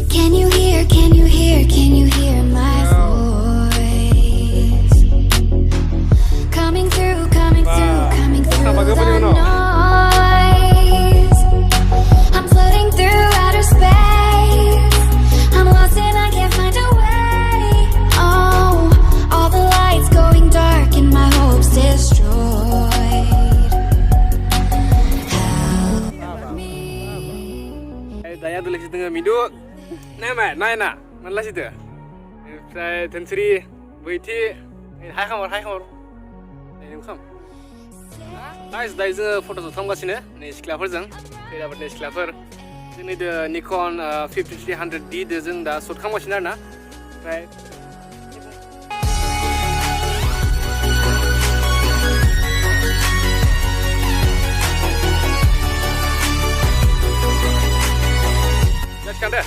Can you hear, can you hear, can you hear my voice? Coming through, coming through, coming through the noise. I'm floating through outer space. I'm lost and I can't find a way. Oh, all the lights going dark and my hopes destroyed. Help me. Daya tulis itu nggak midu, nama, naya, mana sih tuh? Saya tensri, buiti, hai kamar, ini bukan. Guys, dari itu foto tuh tangga sini, nih sekelapar jeng, kita dapat nih sekelapar. Ini the Nikon 5300D, jeng dah shot kamar sini na, right? Kan deh,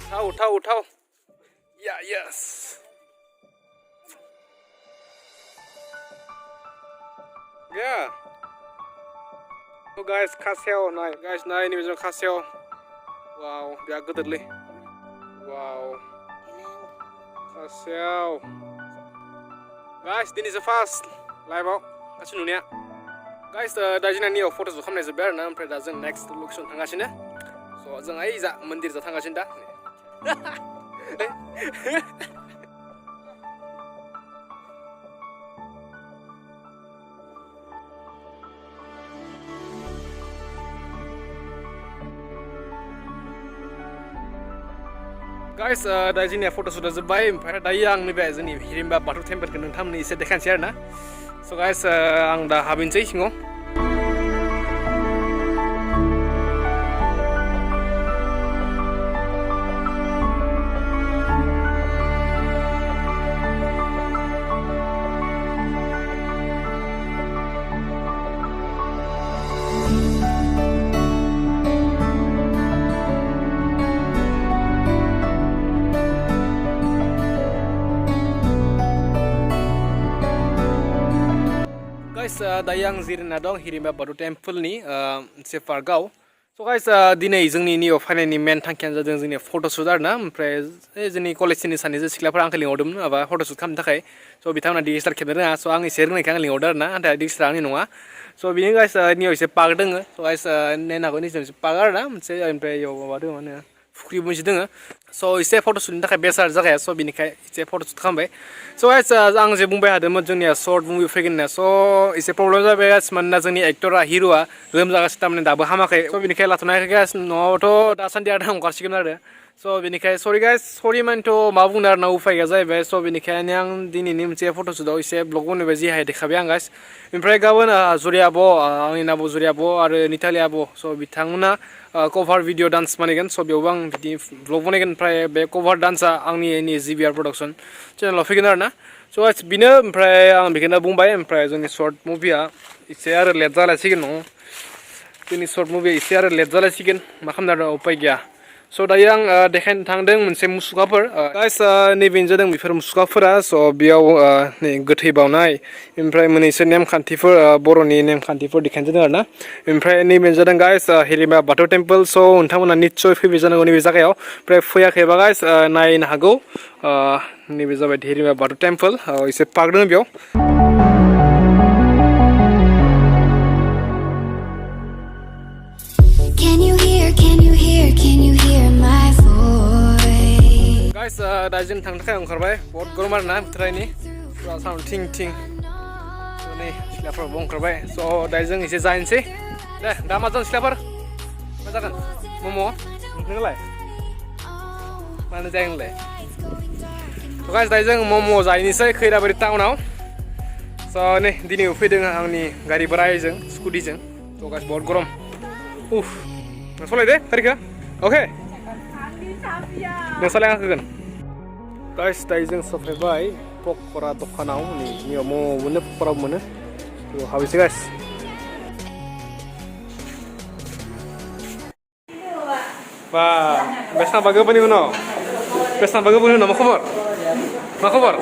tahu, ya yes, ya, so guys kasih, nah ini bisa kasih, wow, biar gede deh, wow, kasih, guys, ini fast, live out, kasih dunia, guys, dari sini nih foto tuh kamu nih sebenarnya, nanti dari next location tengah sini. So, jeng aja za mandir za tangga sini dah. Guys, dari sini foto sudah sebaik. Pada dayang nih guys, ini Hirimba bathow temple kan nonton nih saya dekan share na. So guys, ang dah habis sih singo. Guys, dayang zirin na dong Hirimba bathow temple ni se fargau. So guys, dinai जोंनि नियाव फायनायनि main थांखियानो जादों जोंनि photoshoot आरो ना ओमफ्राय जोंनि कलेजनि सानैसो सिख्लाफोरा आंखौ लिंहरदोंमोन माबा फट'शुट खालामनो थाखाय स' बिथांमोना DSLR खेबनो रोङा स' आं एसे रोंनायखाय आं लिंहरदों आरो ना नाथाय DSLR आंनि नङा स' बिनि गाइस नियाव एसे पार्क दोङो स' गाइस नायनांगौ निजों एसे पार्क आरो ना मोनसे ओमफ्राय इयाव माबा दङ मा होनो फुख्रिबो मोनसे दोङो स' एसे फट'शुटनि थाखाय बेस्ट आरो जागाया स' बिनिखाय एसे फट'शुट खालामबाय स' गाइस आं जे बुंबाय थादोंमोन जोंनिया सर्ट मुभि फैगोन होनना स' एसे प्रब्लेम जाबाय गाइस मानोना जोंनि एक्टरा हिर'आ लोमजागासिनो थारमाने दाबो हामाखै स' बिनिखाय लाथ'नो हायाखै गाइस न'आवथ' दासान्दि आरो ओंखारसिगोन आरो स' बिनिखाय सरि गाइस सरि मानेथ' मा बुंनो आरो ना उफाय गैया जाहैबाय स' बिनिखायनो आं दिनैनि मोनसे फट'शुटआव एसे ब्लग बनायबाय जि हाय देखाबाय आं गाइस ओमफ्राय गाबोन जुरि आब' आंनि नाम जुरि आब' आरो निथालि आब' स' बिथांमोना कभार भिडिअ डान्स बानायगोन स' बेयावबो आं बिदि ब्लग बनायगोन ओमफ्राय बे कभार डान्सआ आंनि GBR प्रडाक्सन चेनेलाव फैगोन आरो ना स' गाइस बेनो ओमफ्राय आं बेखौनो बुंबाय ओमफ्राय जोंनि सर्ट मुभिया एसे आरो लेट जालायसिगोन न' जोंनि सर्ट मुभिया एसे आरो लेट जालायसिगोन मा खालामनो आरो उपाय गैया स' दायो आं देखायनो थांदों मोनसे मुसुखाफोर गाइस नैबेनो जादों बेफोर मुसुखाफोरा स' बेयाव नै गोथै बावनाय ओमफ्राय मोननैसो नेमखान्थिफोर बर'नि नेमखान्थिफोर देखायनो जादों आरो ना ओमफ्राय नैबेनो जादों गाइस हिरिम्बा bathow टेम्पोल स' नोंथांमोना निस्सय फैबाय जानांगौ नैबे जायगायाव ओमफ्राय फैयाखैबा गाइस नायनो हागौ नैबे जाबाय हिरिम्बा bathow टेम्पोल एसे पार्क दङ बेयाव Guys, दा जों थांनो थाखाय ओंखारबाय बहुत गरम आरो ना बोथोरानि पुरा साउन्ड थिं थिं नै सिख्लाफोराबो ओंखारबाय स' दा जों एसे जाहैनोसै दे दा मा जागोन सिख्लाफोर मा जागोन मम' नोंलाय मानो जायो नोंलाय स' गाइस दा जों मम' जाहैनोसै खैराबारि टाउनाव स' नै दिनै फैदों आंनि गारि भाराजों स्कुटिजों स' गाइस बहुत गरम उफ सलायदे गारिखौ अके नोंसालाय आं होगोन गाइस दायो जों सफैबाय पक'रा दखानाव नै नियाव मम' मोनो पक'राबो मोनो बेयाव हाबैसै गाइस बा बेसांबा गोबावनि उनाव मा खबर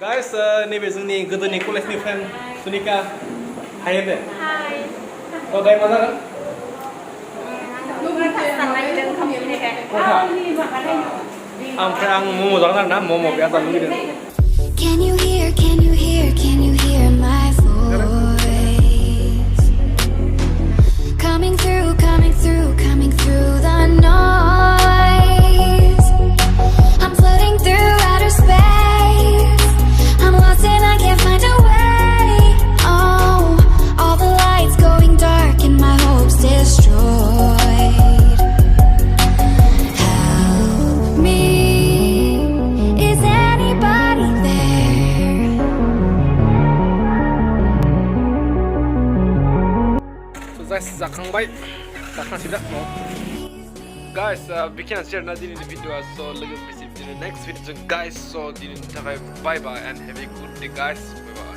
गाइस नैबे जोंनि गोदोनि कलेजनि फ्रेन्ड सुनिका हाय दे हाय थ' दायो मा जागोन खथा ओमफ्राय आं मम' जागोन आरोना मम' बिराद जानो लुगैदों Can you hear, can you hear, can you hear my voice? Coming through, coming through, coming through the noise. I'm floating through outer space. I'm lost and I can't find a way. Oh, all the lights going dark and my hopes destroyed. Help me. Is anybody there? So guys, जाखांबाय जाखांसै दा guys beginners share na dini video so look at me in the next video guys so dini takai bye bye and have a good day guys bye bye